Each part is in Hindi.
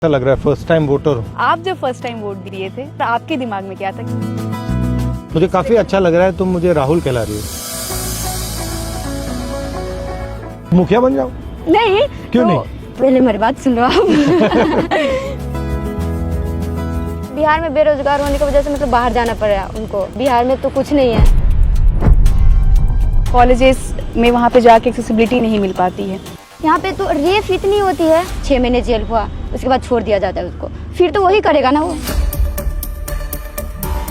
अच्छा लग रहा है, फर्स्ट टाइम वोटर हूँ। आप जब फर्स्ट टाइम वोट दिए थे तो आपके दिमाग में क्या था? मुझे काफी अच्छा लग रहा है, तुम मुझे राहुल कहला रही हो। मुखिया बन जाओ। नहीं क्यों तो नहीं? पहले मेरी बात सुन लो आप। बिहार में बेरोजगार होने की वजह से मतलब बाहर जाना पड़ रहा है उनको। बिहार में तो कुछ नहीं है, कॉलेजेस में वहाँ पे जाके एक्सेसिबिलिटी नहीं मिल पाती है। यहाँ पे तो रेप इतनी होती है, 6 महीने जेल हुआ उसके बाद छोड़ दिया जाता है उसको, फिर तो वही करेगा ना वो।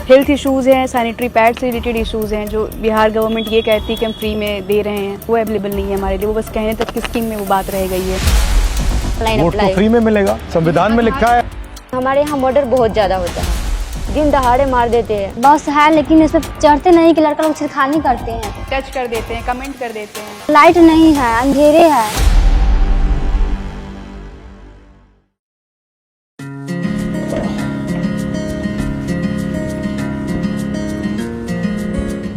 हेल्थ इश्यूज हैं, सैनिटरी पैड से रिलेटेड इश्यूज हैं जो बिहार गवर्नमेंट ये कहती है कि हम फ्री में दे रहे हैं, वो अवेलेबल नहीं है हमारे लिए। वो बस कहने तक की स्कीम में वो बात रह गई है। वोट तो फ्री में मिलेगा, संविधान में लिखा है। हमारे यहाँ मर्डर बहुत ज्यादा होता है, दिन दहाड़े मार देते हैं। बस है लेकिन इस पर चढ़ते नहीं कि लड़का लोग छिड़खानी करते हैं, टच कर देते हैं, कमेंट कर देते हैं। लाइट नहीं है, अंधेरे है।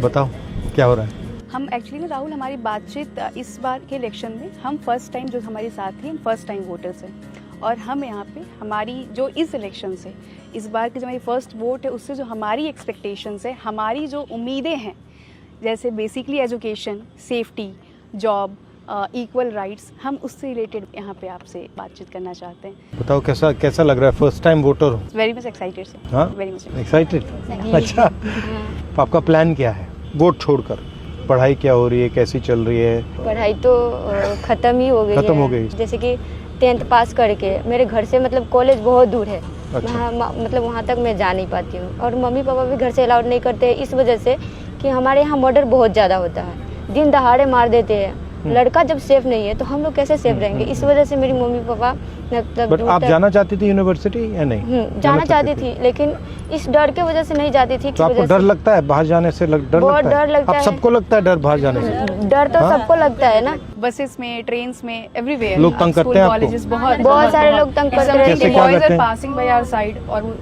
बताओ क्या हो रहा है? हम एक्चुअली ना राहुल, हमारी बातचीत इस बार के इलेक्शन में हम फर्स्ट टाइम जो हमारे साथ हैं, हम फर्स्ट टाइम वोटर्स हैं। और हम यहाँ पे हमारी जो इस इलेक्शन से इस बार की जो हमारी फर्स्ट वोट है, उससे जो हमारी एक्सपेक्टेशंस है, हमारी जो उम्मीदें हैं, जैसे basically education, safety, job, equal rights, हम उससे रिलेटेड यहाँ पे आपसे बातचीत करना चाहते हैं। बताओ कैसा लग रहा है, फर्स्ट टाइम वोटर हूँ। Very much excited sir. हाँ, वेरी मच एक्साइटेड। अच्छा, तो आपका प्लान क्या है वोट छोड़कर? पढ़ाई क्या हो रही है, कैसी चल रही है? पढ़ाई तो खत्म ही हो गई खत्म है। हो गई। जैसे कि 10th पास करके मेरे घर से मतलब कॉलेज बहुत दूर है। अच्छा। मतलब वहाँ तक मैं जा नहीं पाती हूँ, और मम्मी पापा भी घर से अलाउड नहीं करते हैं इस वजह से कि हमारे यहाँ मर्डर बहुत ज़्यादा होता है, दिन दहाड़े मार देते हैं। लड़का जब सेफ नहीं है तो हम लोग कैसे सेफ रहेंगे? इस वजह से मेरी मम्मी पापा मतलब बट आप जाना चाहती थी यूनिवर्सिटी या नहीं? जाना चाहती थी, लेकिन इस डर के वजह से नहीं जाती थी। तो आपको डर लगता है बाहर जाने से? बहुत डर लगता है। आप सबको लगता है डर बाहर जाने से? डर तो सबको लगता है ना। बसेस में, ट्रेन्स में, एवरीवेयर लोग तंग करते हैं आपको? कॉलेजेस बहुत सारे लोग तंग करते हैं। कैसे क्या करते हैं? पासिंग बाय आवर साइड और वो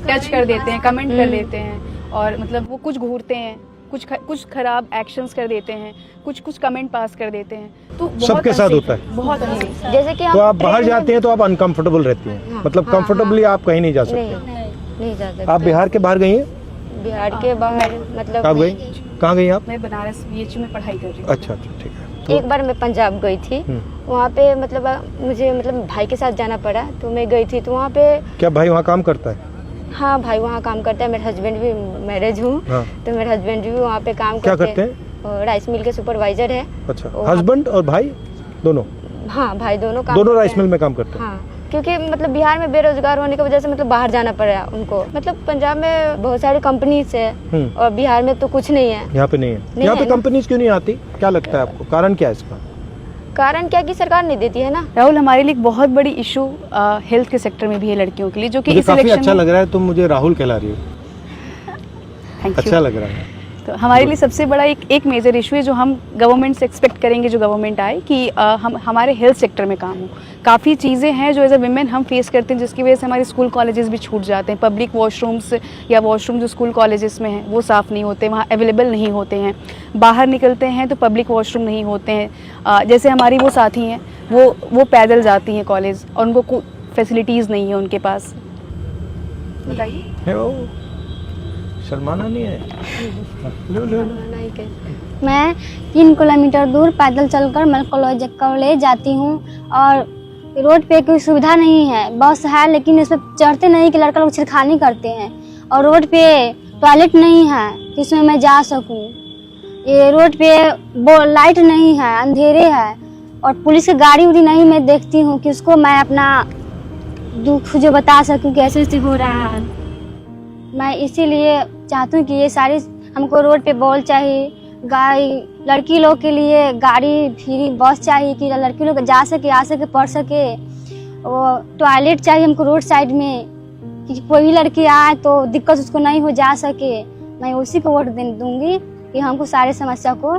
टच कर देते हैं, कमेंट कर देते हैं, और मतलब वो कुछ घूरते हैं, कुछ खराब एक्शंस कर देते हैं, कुछ कमेंट पास कर देते हैं। तो सबके साथ होता है। बहुत जैसे कि तो आप बाहर जाती हैं तो आप अनकंफर्टेबल रहती हैं? हाँ, मतलब कंफर्टेबली आप कहीं नहीं जा सकते? नहीं जा सकते। आप बिहार के बाहर गई हैं? बिहार के बाहर मतलब कब गई? कहाँ गई आप? मैं बनारस BHU में पढ़ाई कर रही हूँ। अच्छा, ठीक है। एक बार मैं पंजाब गई थी, वहाँ पे मतलब मुझे भाई के साथ जाना पड़ा, तो मैं गई थी। तो वहाँ पे क्या भाई वहाँ काम करता है? हाँ, भाई वहाँ काम करता है। मेरे हस्बैंड भी मैरिज हूँ। हाँ। तो मेरे हस्बैंड भी वहाँ पे काम क्या करते हैं? राइस मिल के सुपरवाइजर है। अच्छा, हस्बैंड और भाई दोनों? हाँ, भाई दोनों राइस मिल में काम करते हैं। हाँ, क्योंकि मतलब बिहार में बेरोजगार होने की वजह से मतलब बाहर जाना पड़ रहा है उनको। मतलब पंजाब में बहुत सारी कंपनीज है और बिहार में तो कुछ नहीं है। यहाँ पे नहीं है। यहाँ पे कंपनीज क्यों नहीं आती, क्या लगता है आपको? कारण क्या है इसका? कारण क्या कि सरकार नहीं देती है ना। राहुल, हमारे लिए एक बहुत बड़ी इशू हेल्थ के सेक्टर में भी है लड़कियों के लिए, जो कि इस काफी इलेक्शन अच्छा लग रहा है, तुम मुझे राहुल कहला रही हो। अच्छा लग रहा है। तो हमारे लिए सबसे बड़ा एक मेजर इशू है जो हम गवर्नमेंट से एक्सपेक्ट करेंगे, जो गवर्नमेंट आए, कि हम हमारे हेल्थ सेक्टर में काम हो। काफ़ी चीज़ें हैं जो एज अ विमेन हम फेस करते हैं, जिसकी वजह से हमारे स्कूल कॉलेजेस भी छूट जाते हैं। पब्लिक वॉशरूम्स या वॉशरूम जो स्कूल कॉलेजेस में हैं वो साफ़ नहीं होते, वहाँ अवेलेबल नहीं होते हैं। बाहर निकलते हैं तो पब्लिक वॉशरूम नहीं होते हैं। जैसे हमारी वो साथी हैं, वो पैदल जाती हैं कॉलेज और उनको कोई फैसिलिटीज़ नहीं है उनके पास। बताइए, शर्माना नहीं है। मैं 3 किलोमीटर दूर पैदल चलकर मैं कॉलेज जाती हूँ, और रोड पे कोई सुविधा नहीं है। बस है लेकिन इस पर चढ़ते नहीं कि लड़का लोग छिड़खानी करते हैं, और रोड पे टॉयलेट नहीं है जिसमें मैं जा सकूँ। ये रोड पे लाइट नहीं है, अंधेरे है, और पुलिस की गाड़ी उड़ी नहीं मैं देखती हूँ कि उसको मैं अपना दुख जो बता सकूँ कि ऐसे हो रहा है। मैं इसीलिए चाहती हूँ कि ये सारी हमको रोड पे बॉल चाहिए, लड़की लोग के लिए गाड़ी फ्री बस चाहिए कि लड़की लोग जा सके, आ सके, पढ़ सके। वो टॉयलेट चाहिए हमको रोड साइड में कि कोई भी लड़की आए तो दिक्कत उसको नहीं हो जा सके। मैं उसी को वोट दूंगी कि हमको सारे समस्या को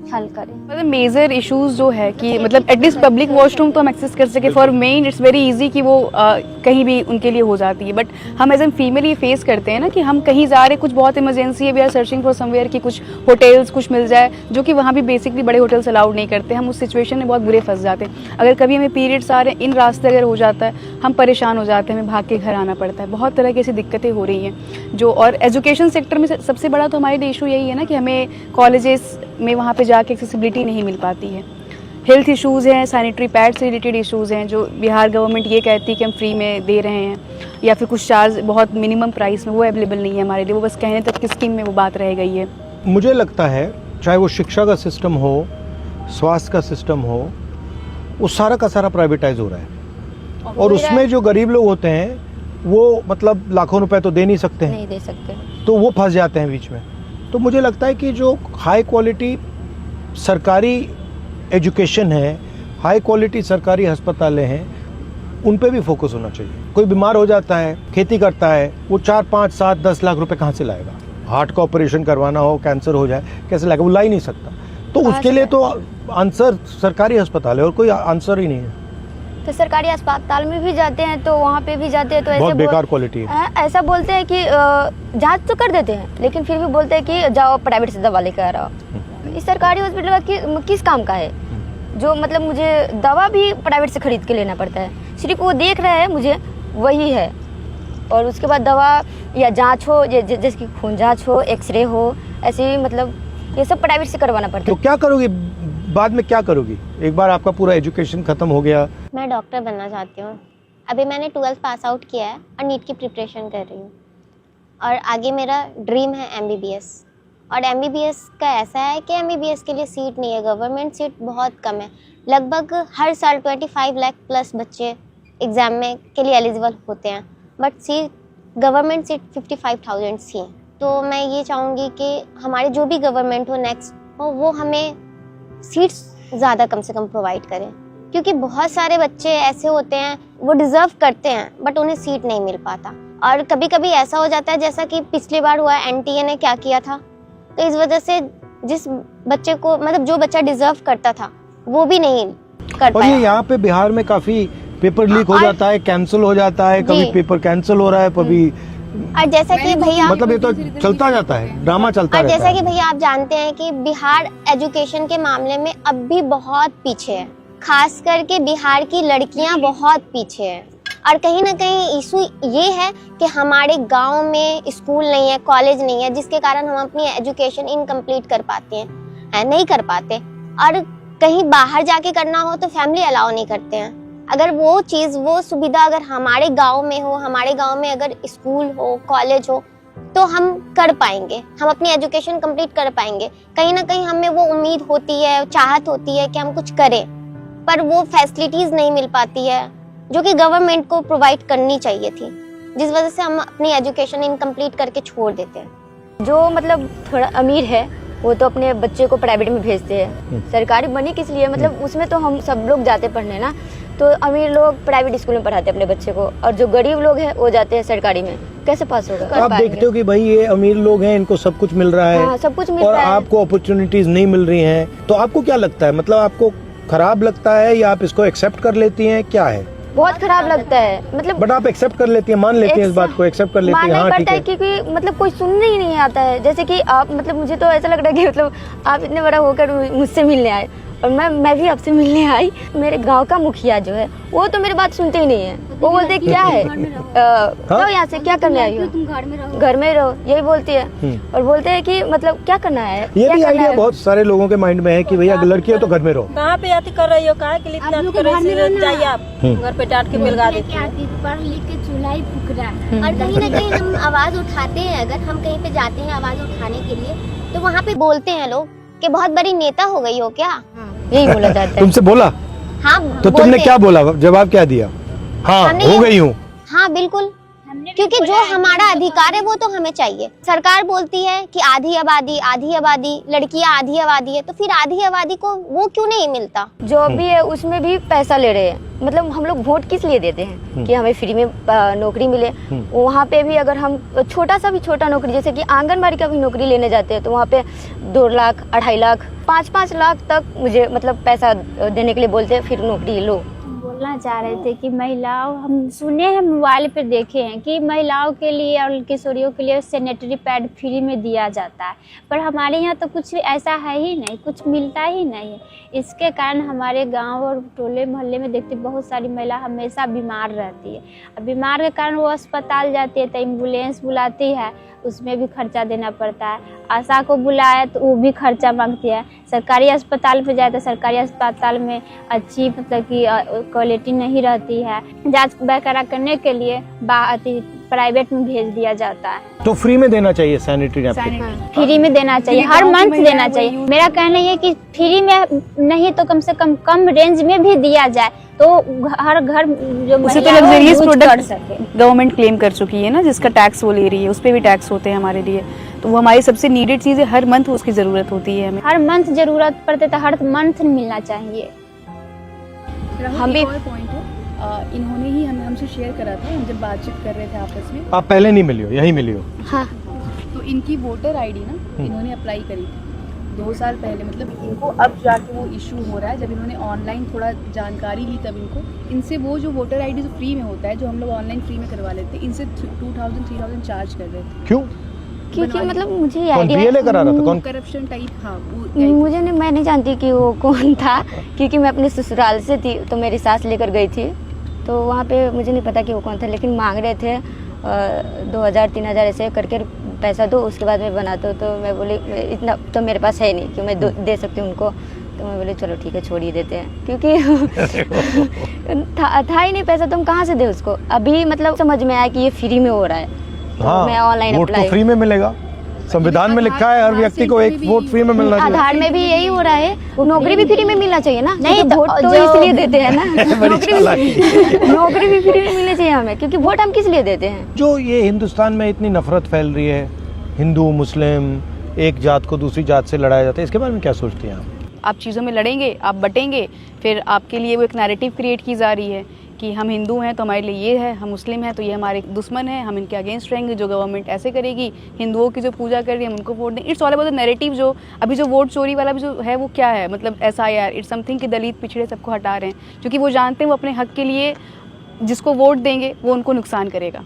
हल करें। मतलब मेजर इश्यूज जो है कि मतलब एटलीस्ट पब्लिक वॉशरूम तो हम एक्सेस कर सके for main it's very easy कि वो कहीं भी उनके लिए हो जाती है, बट हम एज एन फीमेल ये फेस करते हैं ना कि हम कहीं जा रहे, कुछ बहुत इमरजेंसी है, we are searching for somewhere कि कुछ होटल्स कुछ मिल जाए, जो कि वहाँ भी बेसिकली बड़े होटल्स अलाउड नहीं करते। हम उस सिचुएशन में बहुत बुरे फंस जाते हैं। अगर कभी हमें पीरियड्स आ रहे हैं, इन रास्ते अगर हो जाता है, हम परेशान हो जाते हैं, हमें भाग के घर आना पड़ता है। बहुत तरह की ऐसी दिक्कतें हो रही हैं जो, और एजुकेशन सेक्टर में सबसे बड़ा तो हमारे लिए इशू यही है ना कि हमें कॉलेजेस में वहाँ पे जाके एक्सेसिबिलिटी नहीं मिल पाती है। हेल्थ इश्यूज़ हैं, सैनिटरी पैड से रिलेटेड इश्यूज़ हैं जो बिहार गवर्नमेंट ये कहती है कि हम फ्री में दे रहे हैं, या फिर कुछ चार्ज बहुत मिनिमम प्राइस में, वो अवेलेबल नहीं है हमारे लिए। वो बस कहने तक की स्कीम में वो बात रह गई है। मुझे लगता है चाहे वो शिक्षा का सिस्टम हो, स्वास्थ्य का सिस्टम हो, वो सारा का सारा प्राइवेटाइज हो रहा है, और उसमें जो गरीब लोग होते हैं वो मतलब लाखों रुपए तो दे नहीं सकते हैं, नहीं दे सकते, तो वो फंस जाते हैं बीच में। तो मुझे लगता है कि जो हाई क्वालिटी सरकारी एजुकेशन है, हाई क्वालिटी सरकारी अस्पतालें हैं, उन पे भी फोकस होना चाहिए। कोई बीमार हो जाता है, खेती करता है, वो 4, 5, 7, 10 लाख रुपए कहाँ से लाएगा? हार्ट का ऑपरेशन करवाना हो, कैंसर हो जाए, कैसे लाएगा? वो ला ही नहीं सकता। तो उसके लिए तो आंसर सरकारी अस्पताल है, और कोई आंसर ही नहीं है। तो सरकारी अस्पताल में भी जाते हैं तो वहाँ पे भी जाते हैं तो बहुत बेकार क्वालिटी है। ऐसा बोलते हैं कि जांच तो कर देते हैं, लेकिन फिर भी बोलते हैं कि जाओ प्राइवेट से दवा लेकर आ रहा हो। इस सरकारी हॉस्पिटल का किस काम का है? जो मतलब मुझे दवा भी प्राइवेट से खरीद के लेना पड़ता है, सिर्फ वो देख रहे हैं मुझे वही है, और उसके बाद दवा या जांच हो, जैसे कि खून जांच हो, एक्सरे हो, ऐसे मतलब ये सब प्राइवेट से करवाना पड़ता है। तो क्या करोगी बाद में, क्या करोगी एक बार आपका पूरा एजुकेशन खत्म हो गया? मैं डॉक्टर बनना चाहती हूँ। अभी मैंने 12th पास आउट किया है और नीट की प्रिपरेशन कर रही हूँ, और आगे मेरा ड्रीम है MBBS। और MBBS का ऐसा है कि MBBS के लिए सीट नहीं है, गवर्नमेंट सीट बहुत कम है। लगभग हर साल 25 लाख प्लस बच्चे एग्ज़ाम में के लिए एलिजिबल होते हैं, बट सीट गवर्नमेंट सीट 55,000 सी है। तो मैं ये चाहूँगी कि हमारे जो भी गवर्नमेंट हो नेक्स्ट हो, वो हमें सीट्स ज़्यादा कम से कम प्रोवाइड करें, क्योंकि बहुत सारे बच्चे ऐसे होते हैं वो डिज़र्व करते हैं बट उन्हें सीट नहीं मिल पाता। और कभी कभी ऐसा हो जाता है जैसा कि पिछली बार हुआ, NTA ने क्या किया था, तो इस वजह से जिस बच्चे को मतलब जो बच्चा डिज़र्व करता था वो भी नहीं कर और पाया। ये यहाँ पे बिहार में काफ़ी पेपर लीक हो जाता है, कैंसिल हो जाता है, कभी पेपर कैंसिल हो रहा है, कभी और जैसा कि भैया मतलब ये तो चलता जाता है, ड्रामा चलता और रहता जैसा है। कि भैया आप जानते हैं कि बिहार एजुकेशन के मामले में अब भी बहुत पीछे है, खास करके बिहार की लड़कियां बहुत पीछे हैं। और कहीं ना कहीं इशू ये है कि हमारे गांव में स्कूल नहीं है, कॉलेज नहीं है, जिसके कारण हम अपनी एजुकेशन इनकम्प्लीट कर पाते हैं, नहीं कर पाते। और कहीं बाहर जाके करना हो तो फैमिली अलाउ नहीं करते हैं। अगर वो चीज़, वो सुविधा अगर हमारे गांव में हो, हमारे गांव में अगर स्कूल हो, कॉलेज हो, तो हम कर पाएंगे, हम अपनी एजुकेशन कंप्लीट कर पाएंगे। कहीं ना कहीं हमें वो उम्मीद होती है, चाहत होती है कि हम कुछ करें, पर वो फैसिलिटीज़ नहीं मिल पाती है जो कि गवर्नमेंट को प्रोवाइड करनी चाहिए थी, जिस वजह से हम अपनी एजुकेशन इनकम्प्लीट करके छोड़ देते हैं। जो मतलब थोड़ा अमीर है वो तो अपने बच्चे को प्राइवेट में भेजते हैं, सरकारी बनी किस लिए, मतलब उसमें तो हम सब लोग जाते पढ़ने ना, तो अमीर लोग प्राइवेट स्कूल में पढ़ाते हैं अपने बच्चे को, और जो गरीब लोग हैं वो जाते हैं सरकारी में। कैसे पास होगा? तो आप देखते हो कि भाई ये अमीर लोग हैं, इनको सब कुछ मिल रहा है, हाँ, सब कुछ मिल और रहा है। आपको अपॉर्चुनिटीज नहीं मिल रही हैं, तो आपको क्या लगता है? मतलब आपको खराब लगता है या आप इसको एक्सेप्ट कर लेती हैं, क्या है? बहुत खराब लगता है, मतलब बट आप एक्सेप्ट कर लेती हैं, मान लेती हैं इस बात को, एक्सेप्ट कर लेती हैं, हाँ ठीक है, है। क्योंकि मतलब कोई सुनने ही नहीं आता है। जैसे कि आप, मतलब मुझे तो ऐसा लग रहा है कि मतलब आप इतने बड़ा होकर मुझसे मिलने आए, और मैं भी आपसे मिलने आई। मेरे गांव का मुखिया जो है वो तो मेरी बात सुनते ही नहीं है, वो बोलते क्या है, तो यहाँ से क्या करने आई हो, तुम घर में रहो, घर में रहो, यही बोलती है। और बोलते हैं कि मतलब क्या करना है, ये भी आइडिया बहुत सारे लोगों के माइंड में है कि भैया लड़की है तो घर में रहो। कहाँ पे आती कर रही हो, कहाँ के लिए इतना कर रही हो, जाइए आप घर पे डांट के मिलगा देती हो। पढ़ लिख के चूल्हा ही फूक रहा है। और कहीं ना कहीं हम आवाज उठाते हैं, अगर हम कहीं पे जाते हैं आवाज उठाने के लिए, तो वहाँ पे बोलते हैं लोग कि बहुत बड़ी नेता हो गई हो क्या, यही बोला जाता है। तुमसे बोला हाँ तो तुमने बोलते क्या बोला, जवाब क्या दिया? हाँ हमने हो ये- गई हूँ। हाँ बिल्कुल, क्योंकि जो हमारा अधिकार है वो तो हमें चाहिए। सरकार बोलती है कि आधी आबादी, लड़कियां आधी आबादी है, तो फिर आधी आबादी को वो क्यों नहीं मिलता? जॉब भी है उसमें भी पैसा ले रहे हैं। मतलब हम लोग वोट किस लिए देते हैं कि हमें फ्री में नौकरी मिले। वहाँ पे भी अगर हम छोटा नौकरी, जैसे कि आंगनबाड़ी का भी नौकरी लेने जाते हैं, तो वहाँ पे 2 लाख, 2.5 लाख, 5-5 लाख तक मुझे मतलब पैसा देने के लिए बोलते हैं, फिर नौकरी लो। बोलना चाह रहे थे कि महिलाओं, हम सुने हैं, मोबाइल पर देखे हैं कि महिलाओं के लिए और किशोरियों के लिए सैनिटरी पैड फ्री में दिया जाता है, पर हमारे यहाँ तो कुछ ऐसा है ही नहीं, कुछ मिलता ही नहीं है। इसके कारण हमारे गांव और टोले मोहल्ले में देखते बहुत सारी महिला हमेशा बीमार रहती है। अब बीमार के कारण वो अस्पताल जाती है तो एम्बुलेंस बुलाती है, उसमें भी खर्चा देना पड़ता है। आशा को बुलाया तो वो भी खर्चा मांगती है। सरकारी अस्पताल पे जाए तो सरकारी अस्पताल में अच्छी मतलब कि क्वालिटी नहीं रहती है। जांच वगैरह करने के लिए प्राइवेट में भेज दिया जाता है। तो फ्री में देना चाहिए सैनिटरी नैपकिन, फ्री में देना चाहिए, हर मंथ देना चाहिए। मेरा कहना ये कि फ्री में नहीं तो कम से कम रेंज में भी दिया जाए तो हर घर जो उसे तो लग्जरियस प्रोडक्ट गवर्नमेंट क्लेम कर चुकी है ना, जिसका टैक्स वो ले रही है, उस पर भी टैक्स होते हैं हमारे लिए, तो वो हमारी सबसे नीडेड चीज़ है। हर मंथ उसकी ज़रूरत होती है हमें, हर मंथ जरूरत पड़ते तो हर मंथ मिलना चाहिए। हम भी इन्होंने ही हमसे शेयर करा था, हम जब बातचीत कर रहे थे आपस में। आप पहले नहीं मिली हो, यही मिली हो? हाँ। तो इनकी वोटर आईडी ना इन्होंने अप्लाई करी थी 2 साल पहले, मतलब इनको अब जाके वो इशू हो रहा है। जब इन्होंने ऑनलाइन थोड़ा जानकारी ली तब इनसे वो जो वोटर आईडी जो फ्री में होता है, जो हम लोग ऑनलाइन फ्री में करवा लेते हैं, इनसे 2000-3000 चार्ज कर रहे थे। क्यों? क्योंकि मतलब मुझे कौन आइडिया पीएलए करा रहा था? कौन? Corruption type. हाँ, मुझे नहीं, मैं नहीं जानती कि वो कौन था, क्योंकि मैं अपने ससुराल से थी तो मेरी सास लेकर गई थी, तो वहाँ पे मुझे नहीं पता कि वो कौन था, लेकिन मांग रहे थे 2000-3000 ऐसे करके पैसा दो, उसके बाद मैं बना दो। तो मैं बोली इतना तो मेरे पास है नहीं कि मैं दे सकती हूँ उनको, तो मैं बोली चलो ठीक है छोड़ ही देते हैं, क्योंकि था ही नहीं पैसा, तो हम कहाँ से दे उसको। अभी मतलब समझ में आया कि ये फ्री में हो रहा है, तो मैं ऑनलाइन वोट तो अप्लाई। फ्री में मिलेगा, संविधान में लिखा है हर व्यक्ति को एक वोट फ्री में मिलना चाहिए। आधार में भी यही हो रहा है, नौकरी भी फ्री में मिलना चाहिए ना। नहीं, वोट तो इसलिए देते हैं ना, नौकरी भी फ्री में मिलनी चाहिए हमें, क्योंकि वोट हम किस लिए देते हैं। जो ये हिंदुस्तान में इतनी नफरत फैल रही है, हिंदू मुस्लिम एक जात को दूसरी जात से लड़ाया जाता है, इसके बारे में क्या सोचती हैं आप चीज़ों में लड़ेंगे, आप बटेंगे, फिर आपके लिए वो एक नैरेटिव क्रिएट की जा रही है कि हम हिंदू हैं तो हमारे लिए ये है, हम मुस्लिम हैं तो ये हमारे दुश्मन हैं, हम इनके अगेंस्ट रहेंगे, जो गवर्नमेंट ऐसे करेगी, हिंदुओं की जो पूजा कर रही है हम उनको वोट दें। It's all about the narrative. जो अभी जो वोट चोरी वाला भी जो है वो क्या है, मतलब SIR, इट्स समथिंग कि दलित पिछड़े सबको हटा रहे हैं, क्योंकि वो जानते हैं वो अपने हक के लिए जिसको वोट देंगे वो उनको नुकसान करेगा,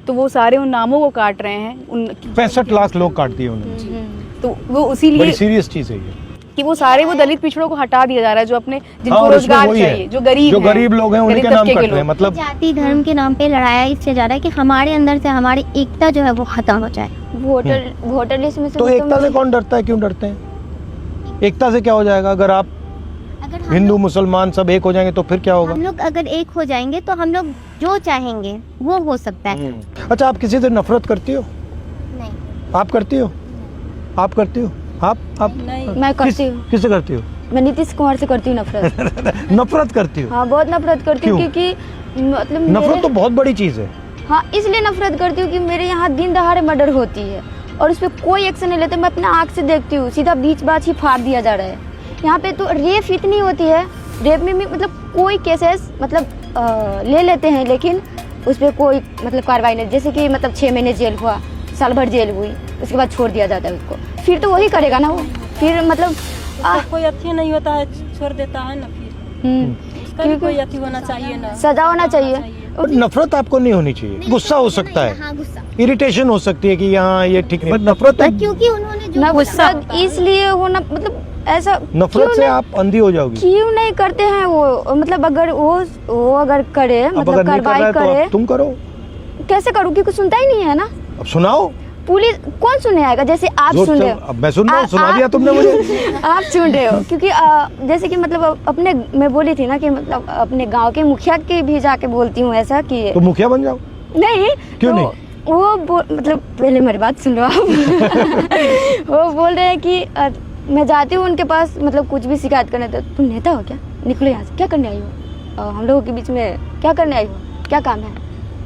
तो वो सारे उन नामों को काट रहे हैं। 65 लाख लोग काट दिए उन्होंने, तो वो उसी बड़ी लिए सीरियस चीज है ये कि वो सारे वो दलित पिछड़ों को हटा दिया जा रहा है, जो अपने जिनको और उसमें रोजगार वही है, चाहिए, जो गरीब लोग हैं उन्हीं के नाम कट रहे हैं। मतलब जाति धर्म के नाम पे लड़ाया इससे ज्यादा कि हमारे अंदर से हमारी एकता जो है वो खत्म हो जाए। वोटर लिस्ट में से तो एकता से कौन डरता है? क्यों डरते हैं? एकता से क्या हो जाएगा? अगर आप हिंदू मुसलमान सब एक हो जाएंगे तो फिर क्या होगा? हम लोग अगर एक हो जाएंगे तो हम लोग जो चाहेंगे वो हो सकता है। अच्छा, आप किसी से नफरत करती हो? नहीं। आप करती हो? आप करती हो? आप मैं करती हूँ। किससे करती हो? मैं नीतीश कुमार से करती हूँ नफरत। नफरत करती हो? हाँ, बहुत नफरत करती हूँ, क्यों? क्योंकि मतलब नफरत तो बहुत बड़ी चीज है। हाँ, इसलिए नफरत करती हूँ कि मेरे यहाँ दिन दहाड़े मर्डर होती है और उस पर कोई एक्शन नहीं लेते। मैं अपना आँख से देखती हूँ, सीधा बीच बात ही फाड़ दिया जा रहा है। यहाँ पे तो रेप इतनी होती है, रेप में भी मतलब कोई केसेस मतलब ले लेते हैं, लेकिन उस पर कोई मतलब कार्रवाई नहीं। जैसे कि मतलब 6 महीने जेल हुआ, साल भर जेल हुई, उसके बाद छोड़ दिया जाता है उसको, फिर तो वही करेगा ना वो, फिर मतलब कोई अच्छी नहीं होता है, छोड़ देता है ना, फिर उसका भी कोई अच्छी होना चाहिए ना, सजा होना चाहिए। नफरत आपको नहीं होनी चाहिए, गुस्सा हो सकता है, हाँ, गुस्सा, इरिटेशन हो सकती है कि यहाँ ये ठीक नहीं, नफरत क्योंकि उन्होंने जो नफरत इसलिए होना मतलब ऐसा नफरत से आप अंधी हो जाओगी। क्यों नहीं करते हैं वो, मतलब अगर वो अगर करे, अब मतलब अगर नहीं कर रहा कार्रवाई है तो करे, अब तुम करो। कैसे करूँ, क्योंकि सुनता ही नहीं है ना। अब सुनाओ। पुलिस कौन सुने आएगा? जैसे आप सुन रहे हो, अब मैं सुन रहा हूँ, सुना दिया तुमने मुझे। आप सुन रहे हो, क्योंकि जैसे कि मतलब अपने मैं बोली थी ना कि मतलब अपने गांव के मुखिया के भी जाके बोलती हूँ ऐसा कि तो मुखिया बन जाओ। नहीं, क्यों तो नहीं? वो मतलब पहले मेरी बात सुन लो आप। वो बोल रहे हैं कि मैं जाती हूँ उनके पास, मतलब कुछ भी शिकायत करने, तो तुम नेता हो क्या, निकलो यहाँ से, क्या करने आई हो, हम लोगों के बीच में क्या करने आई हो, क्या काम है,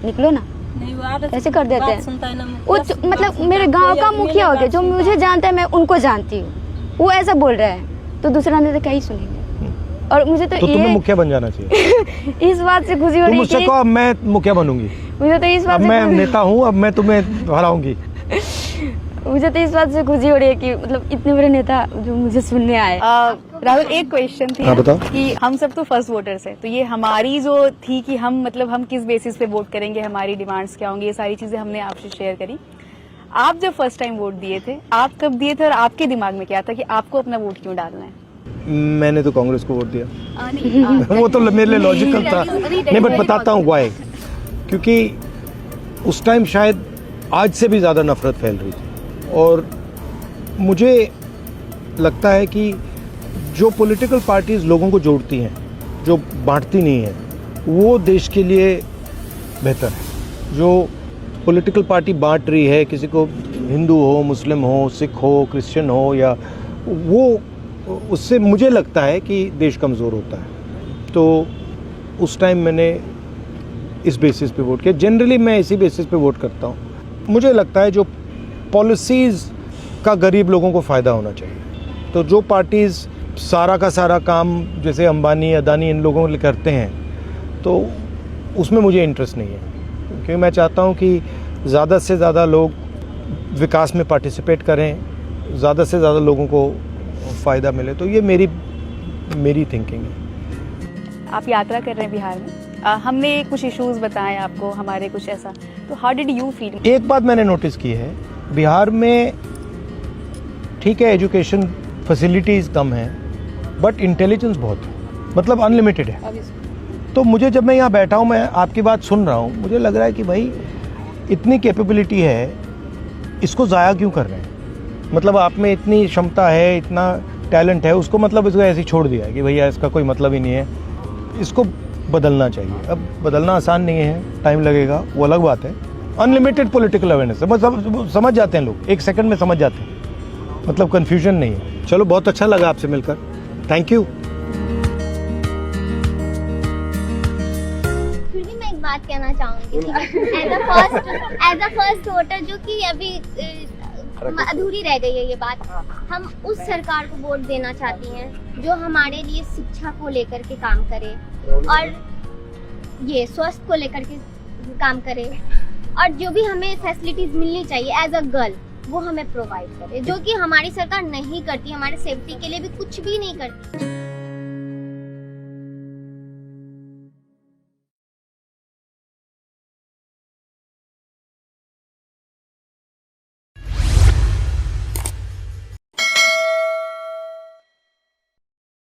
निकलो ना। नहीं, वो आदत ऐसे कर देते बात हैं। सुनता है ना, वो बस बात मतलब सुनता मेरे है, गांव कोई का आदमी मुखिया नहीं हो गया, बात जो सुनता मुझे है। जानता है मैं उनको जानती हूँ, वो ऐसा बोल रहा है तो दूसरा ने तो क्या ही सुनेंगे। और मुझे तो तुम्हें ये मुखिया बन जाना चाहिए। इस बात से खुशी हो तुम रही मुझसे है कहो अब मैं मुखिया बनूंगी, कि मुझे तो इस अब बात मैं से नेता हूँ, अब मैं तुम्हें हराऊंगी। मुझे तो इस बात से खुशी हो रही है कि मतलब इतने बड़े नेता जो मुझे सुनने आए। राहुल, एक क्वेश्चन थी हाँ, ना, बताओ। कि हम सब तो फर्स्ट वोटर्स हैं, तो ये हमारी जो थी कि हम किस बेसिस पे वोट करेंगे, हमारी डिमांड्स क्या होंगी, ये सारी चीजें हमने आपसे शेयर करी। आप जब फर्स्ट टाइम वोट दिए थे, आप कब दिए थे और आपके दिमाग में क्या था कि आपको अपना वोट क्यों डालना है? मैंने तो कांग्रेस को वोट दिया। नहीं, वो तो मेरे लिए लॉजिकल था। नहीं, बट बताता हूँ व्हाई। क्योंकि उस टाइम शायद आज से भी ज़्यादा नफरत फैल रही थी, और मुझे लगता है कि जो पॉलिटिकल पार्टीज लोगों को जोड़ती हैं, जो बांटती नहीं है, वो देश के लिए बेहतर है। जो पॉलिटिकल पार्टी बांट रही है, किसी को हिंदू हो, मुस्लिम हो, सिख हो, क्रिश्चियन हो, या वो, उससे मुझे लगता है कि देश कमज़ोर होता है। तो उस टाइम मैंने इस बेसिस पे वोट किया। जनरली मैं इसी बेसिस पे वोट करता हूँ। मुझे लगता है जो पॉलिसीज़ का गरीब लोगों को फ़ायदा होना चाहिए। तो जो पार्टीज़ सारा का सारा काम जैसे अंबानी, अदानी, इन लोगों के करते हैं, तो उसमें मुझे इंटरेस्ट नहीं है। क्योंकि मैं चाहता हूँ कि ज़्यादा से ज़्यादा लोग विकास में पार्टिसिपेट करें, ज़्यादा से ज़्यादा लोगों को फ़ायदा मिले। तो ये मेरी थिंकिंग है। आप यात्रा कर रहे हैं बिहार में, हमने कुछ इश्यूज बताए आपको, हमारे कुछ ऐसा, तो हाउ डिड यू फील? एक बात मैंने नोटिस की है, बिहार में ठीक है एजुकेशन फैसिलिटीज़ कम हैं, बट इंटेलिजेंस बहुत है, मतलब अनलिमिटेड है। तो मुझे, जब मैं यहाँ बैठा हूँ, मैं आपकी बात सुन रहा हूँ, मुझे लग रहा है कि भाई इतनी कैपेबिलिटी है, इसको ज़ाया क्यों कर रहे हैं? मतलब आप में इतनी क्षमता है, इतना टैलेंट है, उसको मतलब इसको ऐसे ही छोड़ दिया है कि भैया इसका कोई मतलब ही नहीं है। इसको बदलना चाहिए। अब बदलना आसान नहीं है, टाइम लगेगा, वो अलग बात है। अनलिमिटेड पॉलिटिकल अवेयरनेस है, मतलब समझ जाते हैं लोग, 1 सेकंड में समझ जाते हैं, मतलब कन्फ्यूजन नहीं है। चलो, बहुत अच्छा लगा आपसे मिलकर, थैंक यू। फिर भी मैं एक बात कहना चाहूंगी, एज अ फर्स्ट वोटर, जो कि अभी अधूरी रह गई है ये बात। हम उस सरकार को वोट देना चाहती हैं जो हमारे लिए शिक्षा को लेकर के काम करे, और ये स्वास्थ्य को लेकर के काम करे, और जो भी हमें फैसिलिटीज मिलनी चाहिए एज अ गर्ल, वो हमें प्रोवाइड करे, जो कि हमारी सरकार नहीं करती, हमारे सेफ्टी के लिए भी कुछ भी नहीं करती।